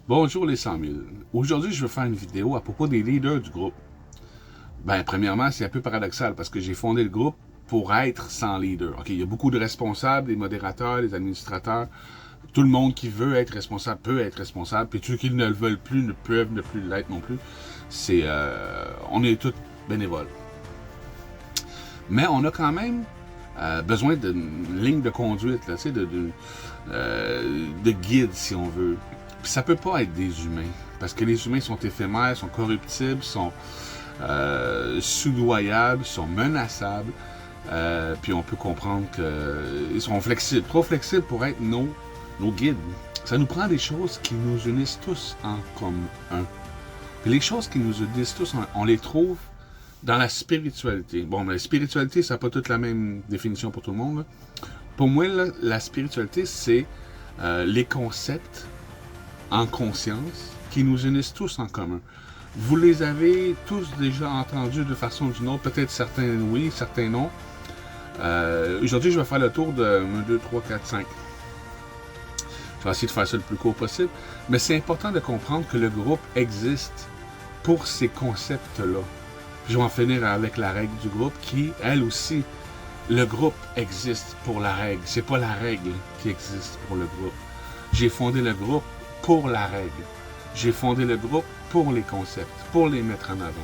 Bonjour les 100 000. Aujourd'hui, je vais faire une vidéo à propos des leaders du groupe. Premièrement, c'est un peu paradoxal parce que j'ai fondé le groupe pour être sans leader. Il y a beaucoup de responsables, des modérateurs, des administrateurs. Tout le monde qui veut être responsable peut être responsable. Puis ceux qui ne le veulent plus ne peuvent ne plus l'être non plus. On est tous bénévoles. Mais on a quand même besoin d'une ligne de conduite, là, de guide si on veut. Puis ça peut pas être des humains, parce que les humains sont éphémères, sont corruptibles, sont soudoyables, sont menaçables. Puis on peut comprendre qu'ils sont flexibles, trop flexibles pour être nos guides. Ça nous prend des choses qui nous unissent tous en commun. Puis les choses qui nous unissent tous, on les trouve dans la spiritualité. Bon, mais la spiritualité, ça n'a pas toute la même définition pour tout le monde, là. Pour moi, là, la spiritualité, c'est les concepts en conscience qui nous unissent tous en commun. Vous les avez tous déjà entendus de façon ou d'une autre, peut-être certains oui, certains non. Aujourd'hui, je vais faire le tour de 1, 2, 3, 4, 5. Je vais essayer de faire ça le plus court possible, mais c'est important de comprendre que le groupe existe pour ces concepts-là. Je vais en finir avec la règle du groupe qui, elle aussi, le groupe existe pour la règle. C'est pas la règle qui existe pour le groupe. J'ai fondé le groupe pour la règle. J'ai fondé le groupe pour les concepts, pour les mettre en avant.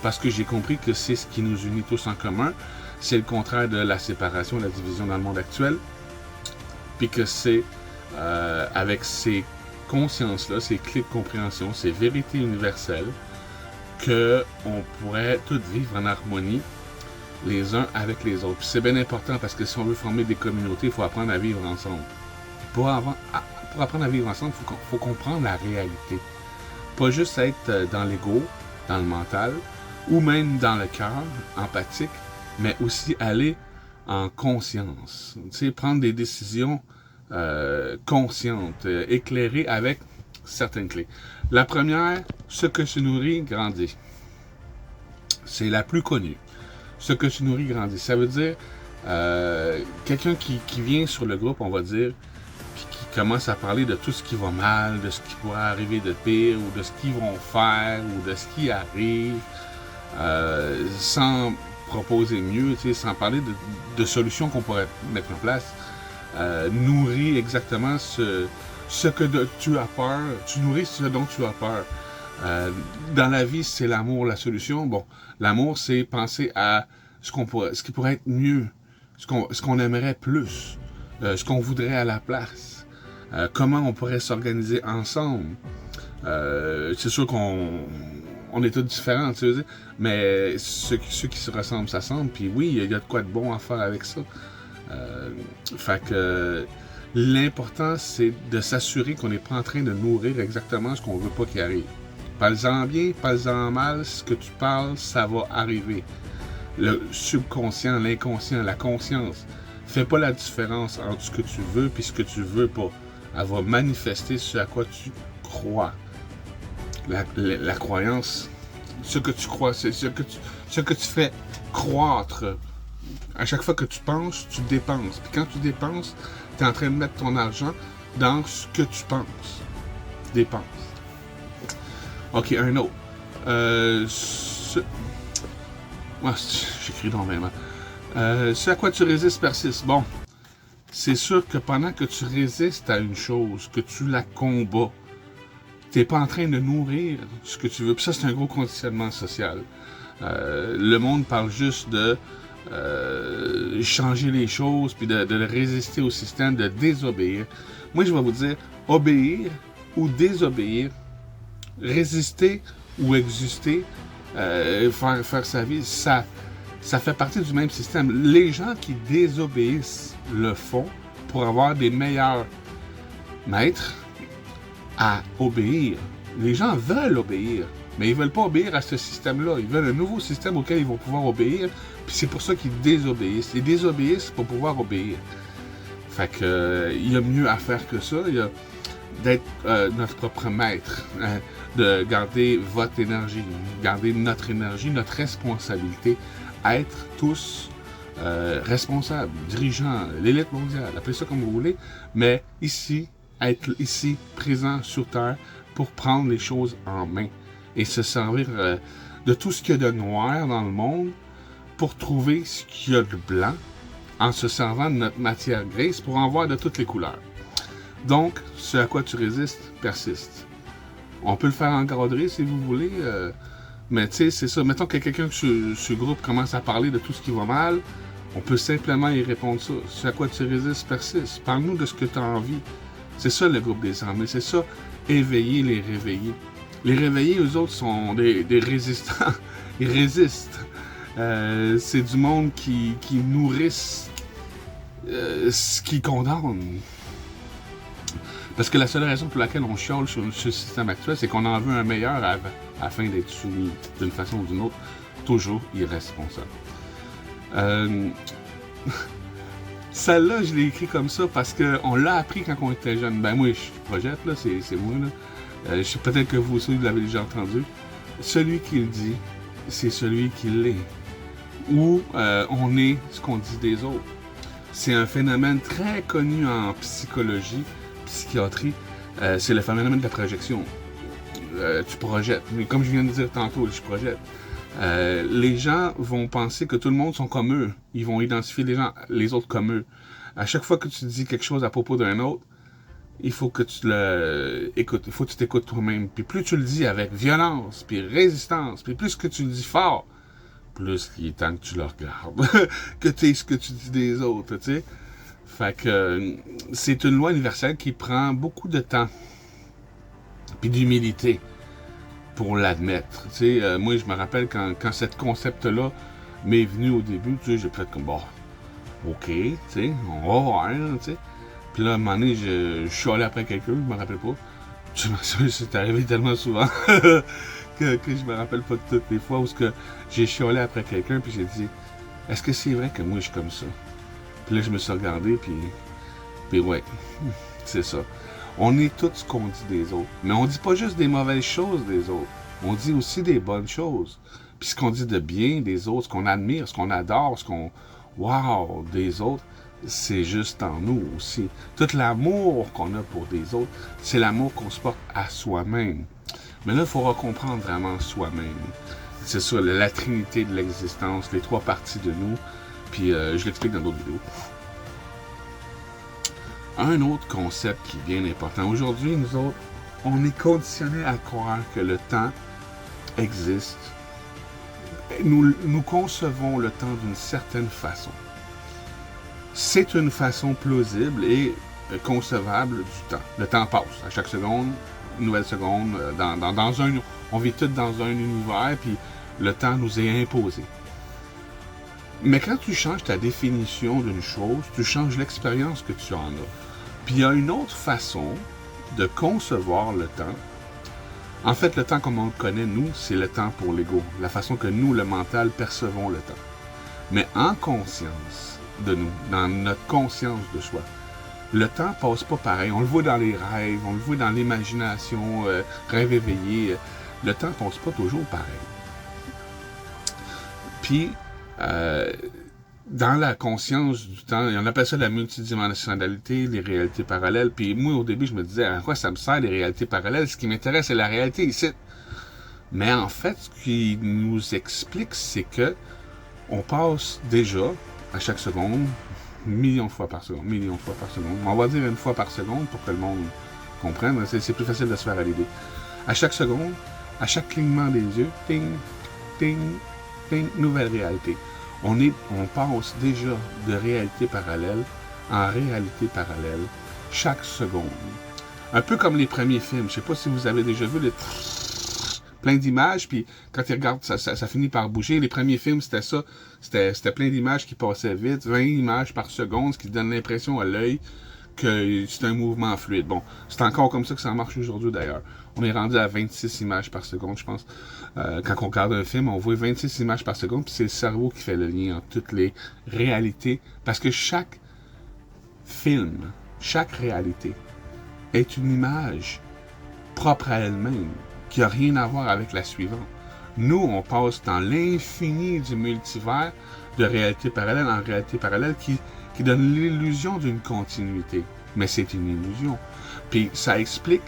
Parce que j'ai compris que c'est ce qui nous unit tous en commun. C'est le contraire de la séparation, la division dans le monde actuel. Puis que c'est avec ces consciences-là, ces clés de compréhension, ces vérités universelles, qu'on pourrait tous vivre en harmonie les uns avec les autres. Puis c'est bien important parce que si on veut former des communautés, il faut apprendre à vivre ensemble. Pour apprendre à vivre ensemble, il faut comprendre la réalité. Pas juste être dans l'ego, dans le mental, ou même dans le cœur, empathique, mais aussi aller en conscience. Tu sais, prendre des décisions conscientes, éclairées avec certaines clés. La première, ce que tu nourris grandit. C'est la plus connue. Ce que tu nourris grandit. Ça veut dire, quelqu'un qui vient sur le groupe, on va dire, puis qui commence à parler de tout ce qui va mal, de ce qui pourrait arriver de pire, ou de ce qu'ils vont faire, ou de ce qui arrive, sans proposer mieux, sans parler de solutions qu'on pourrait mettre en place, nourrit exactement ce que tu as peur, tu nourris ce dont tu as peur. Dans la vie, c'est l'amour la solution. Bon, l'amour, c'est penser à ce qui pourrait être mieux, ce qu'on aimerait plus, ce qu'on voudrait à la place, comment on pourrait s'organiser ensemble. C'est sûr qu'on est tous différents, tu sais, mais ceux qui se ressemblent s'assemblent. Puis oui, il y a de quoi de bon à faire avec ça. Fait que l'important, c'est de s'assurer qu'on n'est pas en train de nourrir exactement ce qu'on veut pas qu'il arrive. Parle-en bien, parle-en mal, ce que tu parles, ça va arriver. Le subconscient, l'inconscient, la conscience, fait pas la différence entre ce que tu veux et ce que tu veux pas. Elle va manifester ce à quoi tu crois. La croyance, ce que tu crois, c'est ce que tu fais croître. À chaque fois que tu penses, tu dépenses. Puis quand tu dépenses, tu es en train de mettre ton argent dans ce que tu penses. Tu dépenses. OK, un autre. J'écris dans mes mains. Ce à quoi tu résistes persiste. Bon, c'est sûr que pendant que tu résistes à une chose, que tu la combats, tu n'es pas en train de nourrir ce que tu veux. Puis ça, c'est un gros conditionnement social. Le monde parle juste de changer les choses, puis de résister au système, de désobéir. Moi, je vais vous dire, obéir ou désobéir, résister ou exister, faire sa vie, ça fait partie du même système. Les gens qui désobéissent le font pour avoir des meilleurs maîtres à obéir. Les gens veulent obéir, mais ils veulent pas obéir à ce système-là. Ils veulent un nouveau système auquel ils vont pouvoir obéir, puis c'est pour ça qu'ils désobéissent. Ils désobéissent pour pouvoir obéir. Fait que il y a mieux à faire que ça. Il y a d'être notre propre maître, de garder votre énergie, garder notre énergie, notre responsabilité, être tous responsables, dirigeants, l'élite mondiale, appelez ça comme vous voulez, mais ici, être ici, présent sur Terre, pour prendre les choses en main et se servir de tout ce qu'il y a de noir dans le monde pour trouver ce qu'il y a de blanc en se servant de notre matière grise pour en voir de toutes les couleurs. Donc, ce à quoi tu résistes persiste. On peut le faire encadrer si vous voulez, mais tu sais, c'est ça. Mettons que quelqu'un sur le groupe commence à parler de tout ce qui va mal, on peut simplement y répondre ça. Ce à quoi tu résistes persiste. Parle-nous de ce que tu as envie. C'est ça le groupe des armées, c'est ça, éveiller les réveillés. Les réveillés, eux autres, sont des résistants. Ils résistent. C'est du monde qui nourrissent ce qui condamne. Parce que la seule raison pour laquelle on chiale sur le système actuel, c'est qu'on en veut un meilleur afin d'être soumis d'une façon ou d'une autre, toujours irresponsable. Celle-là, je l'ai écrit comme ça parce qu'on l'a appris quand on était jeune. Ben moi, je projette, là, c'est moi, là. Peut-être que vous aussi, vous l'avez déjà entendu. Celui qui le dit, c'est celui qui l'est. Ou on est ce qu'on dit des autres. C'est un phénomène très connu en psychologie, psychiatrie. C'est le phénomène de la projection. Tu projettes. Mais comme je viens de dire tantôt, je projette. Les gens vont penser que tout le monde sont comme eux. Ils vont identifier les autres comme eux. À chaque fois que tu dis quelque chose à propos d'un autre, il faut que tu écoutes. Il faut que tu t'écoutes toi-même. Puis plus tu le dis avec violence, puis résistance, puis plus que tu le dis fort, plus il est temps que tu le regardes. Que tu es ce que tu dis des autres, tu sais. Fait que c'est une loi universelle qui prend beaucoup de temps. Puis d'humilité pour l'admettre. Tu sais, moi, je me rappelle quand ce concept-là m'est venu au début, tu sais, j'ai fait comme, bon, OK, tu sais, on va voir, tu sais. Puis là, à un moment donné, je suis allé après quelqu'un, je me rappelle pas. C'est arrivé tellement souvent que je me rappelle pas de toutes les fois où j'ai chiolé après quelqu'un, puis j'ai dit, est-ce que c'est vrai que moi, je suis comme ça? Puis là, je me suis regardé, puis ouais, c'est ça. On est tout ce qu'on dit des autres. Mais on dit pas juste des mauvaises choses des autres. On dit aussi des bonnes choses. Puis ce qu'on dit de bien des autres, ce qu'on admire, ce qu'on adore, ce qu'on... Wow! Des autres, c'est juste en nous aussi. Tout l'amour qu'on a pour des autres, c'est l'amour qu'on se porte à soi-même. Mais là, il faudra comprendre vraiment soi-même. C'est ça, la trinité de l'existence, les trois parties de nous. Puis je l'explique dans d'autres vidéos. Un autre concept qui est bien important. Aujourd'hui, nous autres, on est conditionnés à croire que le temps existe. Nous concevons le temps d'une certaine façon. C'est une façon plausible et concevable du temps. Le temps passe. À chaque seconde, une nouvelle seconde. On vit tous dans un univers, puis le temps nous est imposé. Mais quand tu changes ta définition d'une chose, tu changes l'expérience que tu en as. Puis il y a une autre façon de concevoir le temps. En fait, le temps comme on le connaît, nous, c'est le temps pour l'ego. La façon que nous, le mental, percevons le temps. Mais en conscience de nous, dans notre conscience de soi, le temps passe pas pareil. On le voit dans les rêves, on le voit dans l'imagination, rêve éveillé. Le temps passe pas toujours pareil. Puis, dans la conscience du temps, on appelle ça la multidimensionnalité, les réalités parallèles. Puis moi, au début, je me disais, à quoi ça me sert, les réalités parallèles? Ce qui m'intéresse, c'est la réalité ici. Mais en fait, ce qui nous explique, c'est que on passe déjà, à chaque seconde, millions de fois par seconde. On va dire une fois par seconde pour que le monde comprenne. C'est plus facile de se faire à l'idée. À chaque seconde, à chaque clignement des yeux, ting, ting, ting, nouvelle réalité. On passe déjà de réalité parallèle en réalité parallèle chaque seconde. Un peu comme les premiers films. Je sais pas si vous avez déjà vu plein d'images, puis quand ils regardent, ça finit par bouger. Les premiers films, c'était ça. C'était plein d'images qui passaient vite, 20 images par seconde, ce qui donne l'impression à l'œil que c'est un mouvement fluide. Bon, c'est encore comme ça que ça marche aujourd'hui d'ailleurs. On est rendu à 26 images par seconde, je pense. Quand on regarde un film, on voit 26 images par seconde, puis c'est le cerveau qui fait le lien entre toutes les réalités. Parce que chaque film, chaque réalité est une image propre à elle-même, qui n'a rien à voir avec la suivante. Nous, on passe dans l'infini du multivers de réalité parallèle en réalité parallèle qui donne l'illusion d'une continuité. Mais c'est une illusion. Puis ça explique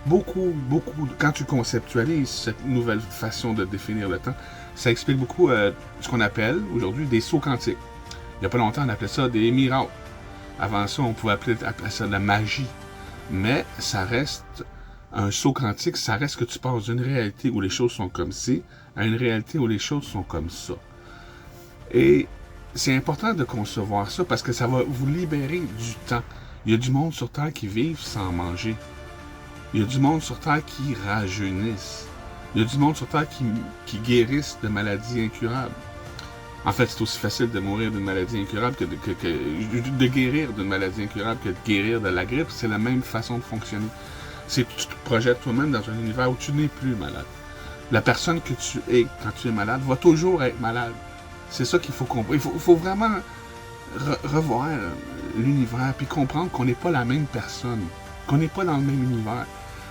beaucoup, quand tu conceptualises cette nouvelle façon de définir le temps, ça explique beaucoup ce qu'on appelle aujourd'hui des sauts quantiques. Il n'y a pas longtemps, on appelait ça des miracles. Avant ça, on pouvait appeler ça de la magie. Mais ça reste un saut quantique, ça reste que tu passes d'une réalité où les choses sont comme ci à une réalité où les choses sont comme ça. Et c'est important de concevoir ça parce que ça va vous libérer du temps. Il y a du monde sur Terre qui vivent sans manger. Il y a du monde sur Terre qui rajeunissent. Il y a du monde sur Terre qui guérissent de maladies incurables. En fait, c'est aussi facile de mourir d'une maladie incurable que de guérir d'une maladie incurable que de guérir de la grippe. C'est la même façon de fonctionner. C'est que tu te projettes toi-même dans un univers où tu n'es plus malade. La personne que tu es quand tu es malade va toujours être malade. C'est ça qu'il faut comprendre. Il faut vraiment revoir l'univers puis comprendre qu'on n'est pas la même personne, qu'on n'est pas dans le même univers.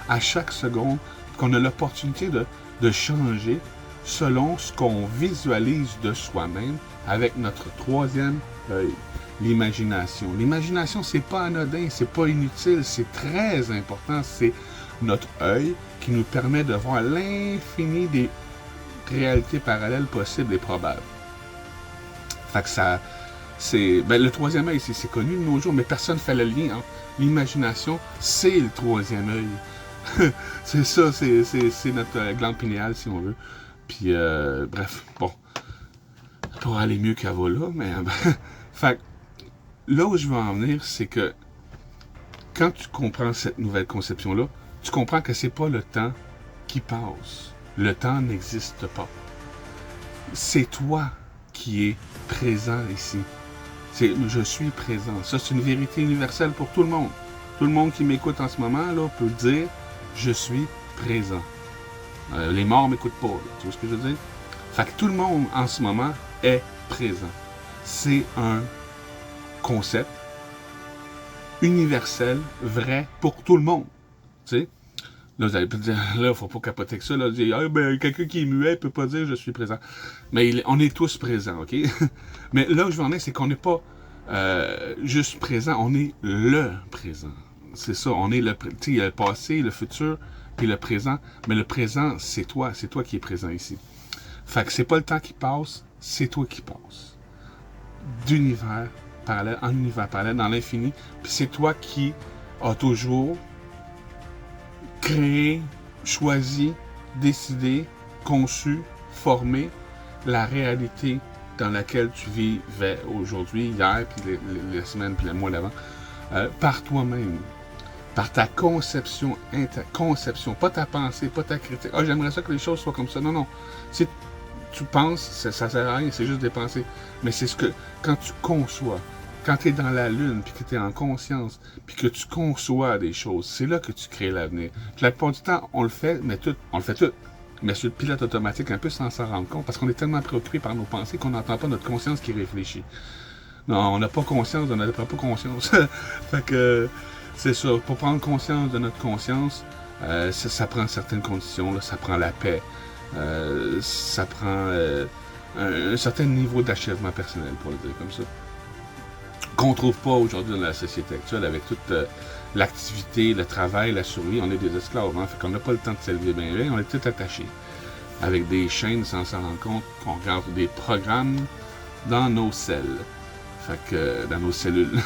À chaque seconde, qu'on a l'opportunité de changer selon ce qu'on visualise de soi-même avec notre troisième œil, l'imagination. L'imagination, c'est pas anodin, c'est pas inutile, c'est très important. C'est notre œil qui nous permet de voir l'infini des réalités parallèles possibles et probables. Fait que ça, c'est, le troisième œil, c'est connu de nos jours, mais personne ne fait le lien entre l'imagination, c'est le troisième œil. C'est ça, c'est notre glande pinéale, si on veut. Puis, bref, bon, pour aller mieux qu'à là, mais fait là où je veux en venir, c'est que quand tu comprends cette nouvelle conception-là, tu comprends que c'est pas le temps qui passe. Le temps n'existe pas. C'est toi qui es présent ici. Je suis présent. Ça, c'est une vérité universelle pour tout le monde. Tout le monde qui m'écoute en ce moment là, peut dire « Je suis présent ». Les morts ne m'écoutent pas. Là. Tu vois ce que je veux dire? Fait que tout le monde en ce moment est présent. C'est un concept universel, vrai pour tout le monde. Tu sais? Là, vous allez peut-être dire, là, il ne faut pas capoter que ça. Là, dire, ah, ben, quelqu'un qui est muet ne peut pas dire je suis présent. Mais on est tous présents, OK? Mais là où je veux en venir, c'est qu'on n'est pas juste présent, on est le présent. C'est ça, on est le tu sais, il y a le passé, le futur, puis le présent. Mais le présent, c'est toi qui es présent ici. Fait que c'est pas le temps qui passe, c'est toi qui passes. D'univers parallèle en univers parallèle, dans l'infini. Puis c'est toi qui as toujours créé, choisi, décidé, conçu, formé la réalité dans laquelle tu vivais aujourd'hui, hier, puis les semaines, puis le mois d'avant, par toi-même, par ta conception, pas ta pensée, pas ta critique. Ah, j'aimerais ça que les choses soient comme ça. Non, non. Si tu penses, ça sert à rien, c'est juste des pensées. Mais c'est ce que, quand tu conçois, quand tu es dans la lune, puis que tu es en conscience, puis que tu conçois des choses, c'est là que tu crées l'avenir. Puis la plupart du temps, on le fait tout. Mais sur le pilote automatique, un peu sans s'en rendre compte, parce qu'on est tellement préoccupé par nos pensées qu'on n'entend pas notre conscience qui réfléchit. Non, on n'a pas conscience de notre pas conscience. Fait que c'est ça, pour prendre conscience de notre conscience, ça prend certaines conditions, là, ça prend la paix, ça prend un certain niveau d'achèvement personnel, pour le dire comme ça. Qu'on ne trouve pas aujourd'hui dans la société actuelle avec toute l'activité, le travail, la survie. On est des esclaves, hein? Fait qu'on n'a pas le temps de s'élever bien, on est tout attachés. Avec des chaînes sans s'en rendre compte, qu'on regarde des programmes dans nos selles. Fait que, dans nos cellules.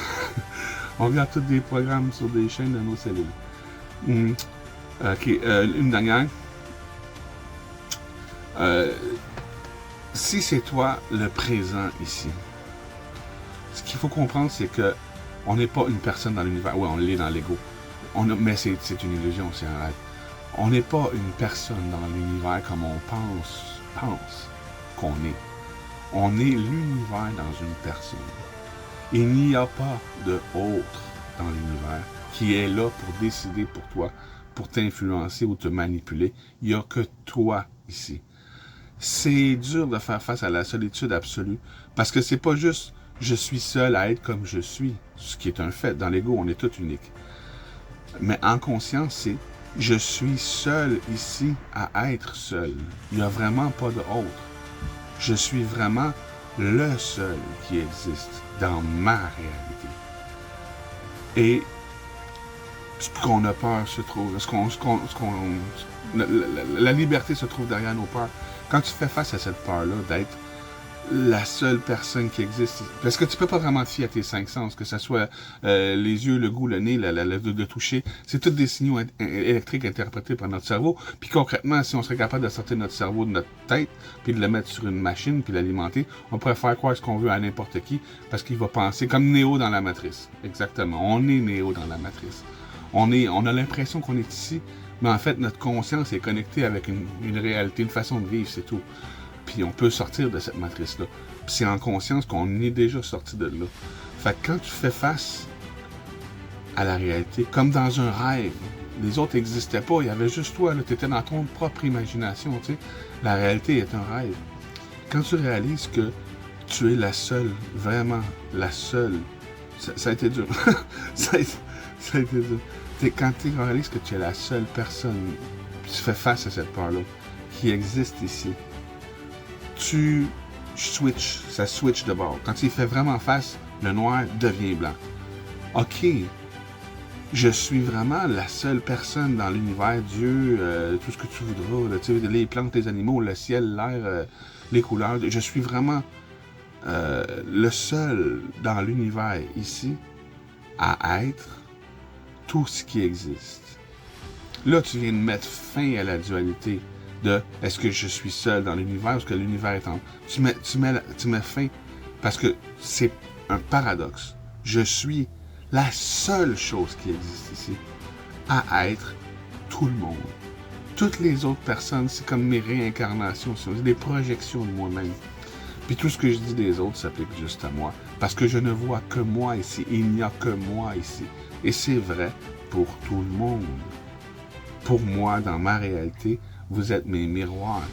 On regarde tous des programmes sur des chaînes dans nos cellules. OK, une dernière. Si c'est toi le présent ici, ce qu'il faut comprendre, c'est que on n'est pas une personne dans l'univers. Oui, on l'est dans l'ego. Mais c'est une illusion, c'est un rêve. On n'est pas une personne dans l'univers comme on pense qu'on est. On est l'univers dans une personne. Il n'y a pas de autre dans l'univers qui est là pour décider pour toi, pour t'influencer ou te manipuler. Il n'y a que toi ici. C'est dur de faire face à la solitude absolue parce que c'est pas juste je suis seul à être comme je suis, ce qui est un fait. Dans l'ego, on est tous uniques. Mais en conscience, c'est je suis seul ici à être seul. Il n'y a vraiment pas d'autre. Je suis vraiment le seul qui existe dans ma réalité. Et qu'on a peur se trouve, la liberté se trouve derrière nos peurs. Quand tu fais face à cette peur-là, d'être la seule personne qui existe, parce que tu peux pas vraiment te fier à tes 5 sens, que ce soit les yeux, le goût, le nez, le toucher, c'est tous des signaux électriques interprétés par notre cerveau, puis concrètement, si on serait capable de sortir notre cerveau de notre tête, puis de le mettre sur une machine, puis l'alimenter, on pourrait faire croire ce qu'on veut à n'importe qui, parce qu'il va penser comme Néo dans la Matrice. Exactement, on est Néo dans la Matrice. On a l'impression qu'on est ici, mais en fait, notre conscience est connectée avec une réalité, une façon de vivre, c'est tout. Puis on peut sortir de cette matrice-là. Puis c'est en conscience qu'on est déjà sorti de là. Fait que quand tu fais face à la réalité, comme dans un rêve, les autres n'existaient pas, il y avait juste toi, tu étais dans ton propre imagination, tu sais. La réalité est un rêve. Quand tu réalises que tu es la seule, vraiment la seule, ça a été dur. ça a été dur. Quand tu réalises que tu es la seule personne, tu fais face à cette peur-là, qui existe ici, tu switches, ça switch de bord. Quand il fait vraiment face, le noir devient blanc. OK, je suis vraiment la seule personne dans l'univers, Dieu, tout ce que tu voudras, là, les plantes, les animaux, le ciel, l'air, les couleurs. Je suis vraiment le seul dans l'univers ici à être tout ce qui existe. Là, tu viens de mettre fin à la dualité de est-ce que je suis seul dans l'univers ou est-ce que l'univers est en... Tu mets fin parce que c'est un paradoxe. Je suis la seule chose qui existe ici à être tout le monde. Toutes les autres personnes, c'est comme mes réincarnations, c'est des projections de moi-même. Puis tout ce que je dis des autres s'applique juste à moi. Parce que je ne vois que moi ici. Il n'y a que moi ici. Et c'est vrai pour tout le monde. Pour moi, dans ma réalité, vous êtes mes miroirs.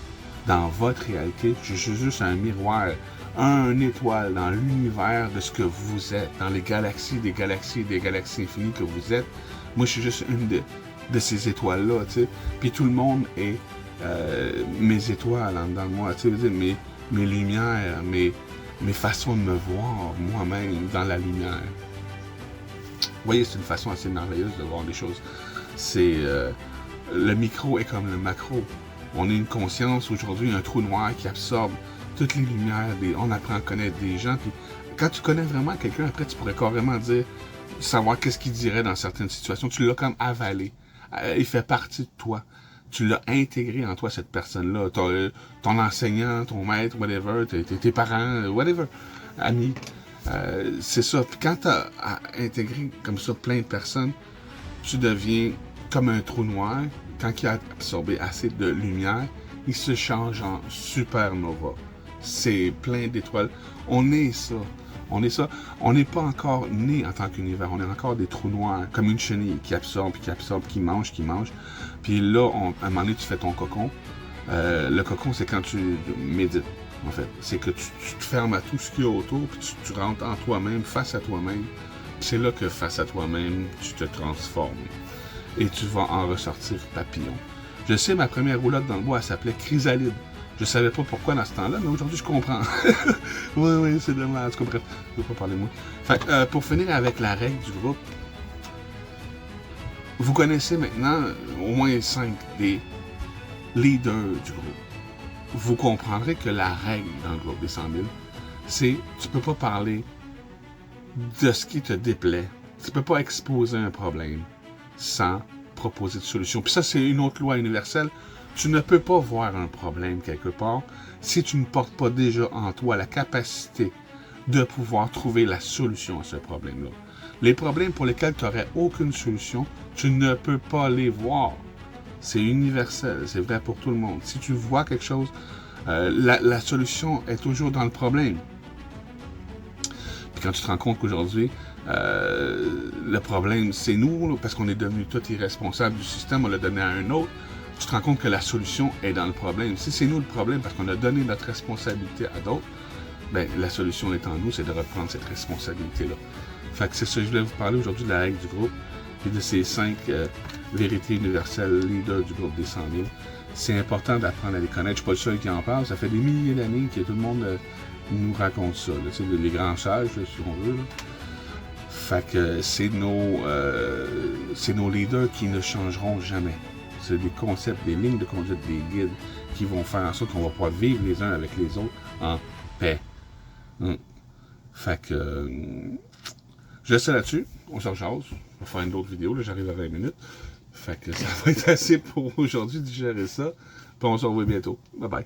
Dans votre réalité, je suis juste un miroir, un étoile dans l'univers de ce que vous êtes, dans les galaxies, des galaxies infinies que vous êtes. Moi, je suis juste une de ces étoiles-là, tu sais. Puis tout le monde est mes étoiles en dedans de moi, tu sais, mes lumières, mes façons de me voir moi-même dans la lumière. Vous voyez, c'est une façon assez merveilleuse de voir les choses. C'est... le micro est comme le macro. On est une conscience aujourd'hui, un trou noir qui absorbe toutes les lumières. On apprend à connaître des gens. Puis quand tu connais vraiment quelqu'un, après, tu pourrais carrément savoir qu'est-ce qu'il dirait dans certaines situations. Tu l'as comme avalé. Il fait partie de toi. Tu l'as intégré en toi, cette personne-là. Ton enseignant, ton maître, whatever, tes parents, whatever, amis. C'est ça. Puis quand tu as intégré comme ça plein de personnes, tu deviens comme un trou noir. Quand il a absorbé assez de lumière, il se change en supernova. C'est plein d'étoiles. On est ça. On est ça. On n'est pas encore né en tant qu'univers. On est encore des trous noirs, comme une chenille qui absorbe, qui mange. Puis là, à un moment donné, tu fais ton cocon. Le cocon, c'est quand tu médites, en fait. C'est que tu te fermes à tout ce qu'il y a autour, puis tu rentres en toi-même, face à toi-même. C'est là que, face à toi-même, tu te transformes. Et tu vas en ressortir papillon. Je sais, ma première roulotte dans le bois, elle s'appelait Chrysalide. Je savais pas pourquoi dans ce temps-là, mais aujourd'hui, je comprends. oui, c'est dommage. En tout cas, bref, je ne veux pas parler de moi. Fait que, pour finir avec la règle du groupe, vous connaissez maintenant au moins 5 des leaders du groupe. Vous comprendrez que la règle dans le groupe des 100 000, c'est tu peux pas parler de ce qui te déplaît. Tu peux pas exposer un problème sans proposer de solution. Puis ça, c'est une autre loi universelle. Tu ne peux pas voir un problème quelque part si tu ne portes pas déjà en toi la capacité de pouvoir trouver la solution à ce problème-là. Les problèmes pour lesquels tu n'aurais aucune solution, tu ne peux pas les voir. C'est universel, c'est vrai pour tout le monde. Si tu vois quelque chose, la solution est toujours dans le problème. Puis quand tu te rends compte qu'aujourd'hui, le problème, c'est nous, parce qu'on est devenus tous irresponsables du système, on l'a donné à un autre, tu te rends compte que la solution est dans le problème. Si c'est nous le problème, parce qu'on a donné notre responsabilité à d'autres, ben la solution est en nous, c'est de reprendre cette responsabilité-là. Fait que c'est ça que je voulais vous parler aujourd'hui de la règle du groupe, et de ces 5 vérités universelles leaders du groupe des 100 000. C'est important d'apprendre à les connaître. Je suis pas le seul qui en parle, ça fait des milliers d'années que tout le monde nous raconte ça, là, les grands sages, là, si on veut. Là. Fait que c'est nos leaders qui ne changeront jamais. C'est des concepts, des lignes de conduite, des guides qui vont faire en sorte qu'on va pouvoir vivre les uns avec les autres en paix. Fait que je laisse ça là-dessus. On se rejase. On va faire une autre vidéo. Là, j'arrive à 20 minutes. Fait que ça va être assez pour aujourd'hui de gérer ça. Puis on se revoit bientôt. Bye bye.